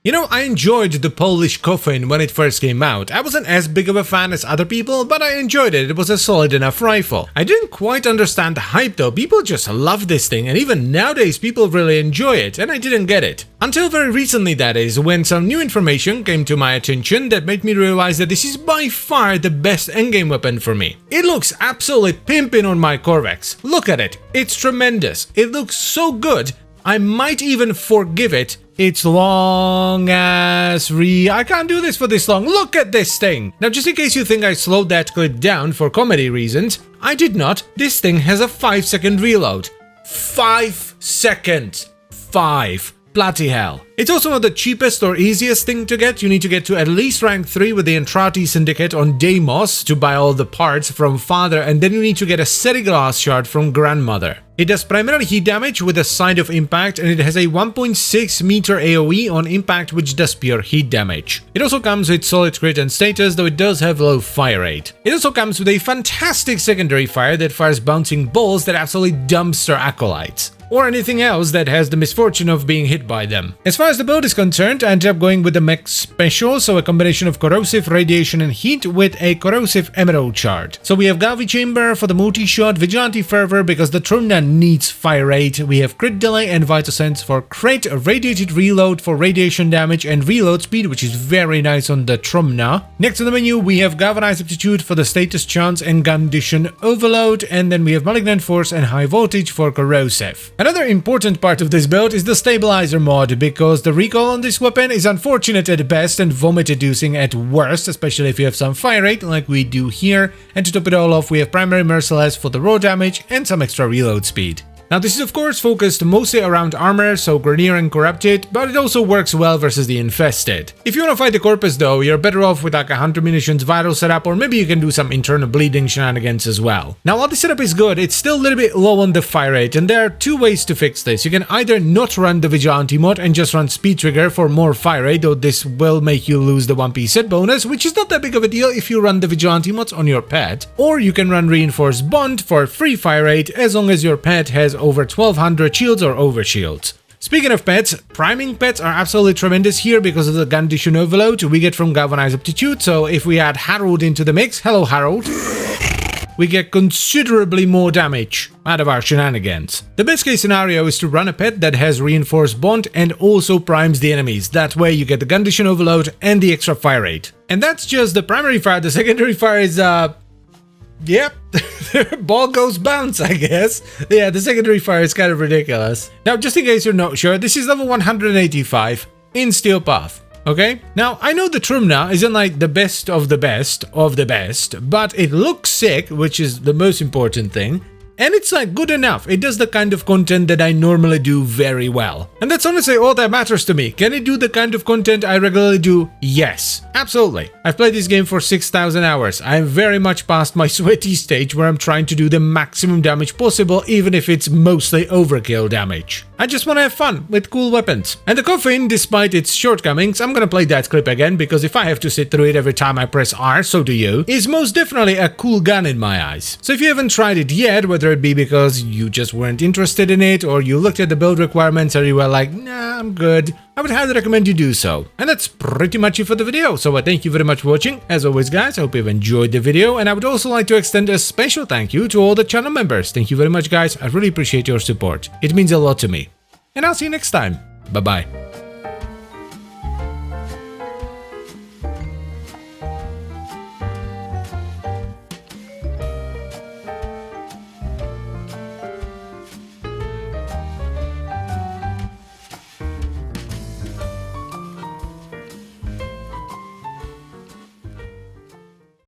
You know, I enjoyed the Polish Coffin when it first came out. I wasn't as big of a fan as other people, but I enjoyed it. It was a solid enough rifle. I didn't quite understand the hype though. People just love this thing, and even nowadays people really enjoy it, and I didn't get it. Until very recently, that is, when some new information came to my attention that made me realize that this is by far the best endgame weapon for me. It looks absolutely pimping on my Corvex. Look at it. It's tremendous. It looks so good. I might even forgive it. It's long as I can't do this for this long. Look at this thing. Now, just in case you think I slowed that clip down for comedy reasons, I did not. This thing has a 5-second reload. 5 seconds. 5. Bloody hell. It's also not the cheapest or easiest thing to get. You need to get to at least rank 3 with the Entrati Syndicate on Deimos to buy all the parts from Father, and then you need to get a Seriglass shard from Grandmother. It does primarily heat damage with a side of impact, and it has a 1.6 meter AoE on impact, which does pure heat damage. It also comes with solid crit and status, though it does have low fire rate. It also comes with a fantastic secondary fire that fires bouncing balls that absolutely dumpster acolytes, or anything else that has the misfortune of being hit by them. As far as the build is concerned, I ended up going with the mech special, so a combination of corrosive, radiation and heat with a corrosive emerald shard. So we have Galvi Chamber for the multi-shot, Vigilante Fervor because the Trumna needs fire rate, we have crit delay and vital sense for crit, radiated reload for radiation damage and reload speed, which is very nice on the Trumna. Next on the menu we have Galvanized Aptitude for the status chance and condition overload, and then we have Malignant Force and high voltage for corrosive. Another important part of this build is the stabilizer mod, because the recoil on this weapon is unfortunate at best and vomit-inducing at worst, especially if you have some fire rate like we do here, and to top it all off we have primary merciless for the raw damage and some extra reload speed. Now this is of course focused mostly around armor, so Grenier and Corrupted, but it also works well versus the Infested. If you want to fight the Corpus though, you're better off with like a 100 munitions vital setup, or maybe you can do some internal bleeding shenanigans as well. Now while the setup is good, it's still a little bit low on the fire rate, and there are two ways to fix this. You can either not run the Vigilante mod and just run Speed Trigger for more fire rate, though this will make you lose the 1-piece set bonus, which is not that big of a deal if you run the Vigilante mods on your pet. Or you can run Reinforced Bond for free fire rate as long as your pet has over 1200 shields or overshields. Speaking of pets, priming pets are absolutely tremendous here because of the condition overload we get from Galvanized Aptitude, so if we add Harold into the mix, hello Harold, we get considerably more damage out of our shenanigans. The best case scenario is to run a pet that has Reinforced Bond and also primes the enemies. That way you get the condition overload and the extra fire rate. And that's just the primary fire. The secondary fire is yep, ball goes bounce, I guess. Yeah, the secondary fire is kind of ridiculous. Now, just in case you're not sure, this is level 185 in Steel Path. Okay, now I know the Trumna isn't like the best of the best of the best, but it looks sick, which is the most important thing. And it's like good enough. It does the kind of content that I normally do very well. And that's honestly all that matters to me. Can it do the kind of content I regularly do? Yes, absolutely. I've played this game for 6,000 hours. I am very much past my sweaty stage where I'm trying to do the maximum damage possible, even if it's mostly overkill damage. I just want to have fun with cool weapons. And the Coffin, despite its shortcomings, I'm gonna play that clip again because if I have to sit through it every time I press R, so do you, is most definitely a cool gun in my eyes. So if you haven't tried it yet, whether it be because you just weren't interested in it or you looked at the build requirements and you were like, nah, I'm good, I would highly recommend you do so. And that's pretty much it for the video, so thank you very much for watching. As always guys, I hope you've enjoyed the video, and I would also like to extend a special thank you to all the channel members. Thank you very much guys, I really appreciate your support. It means a lot to me. And I'll see you next time. Bye bye.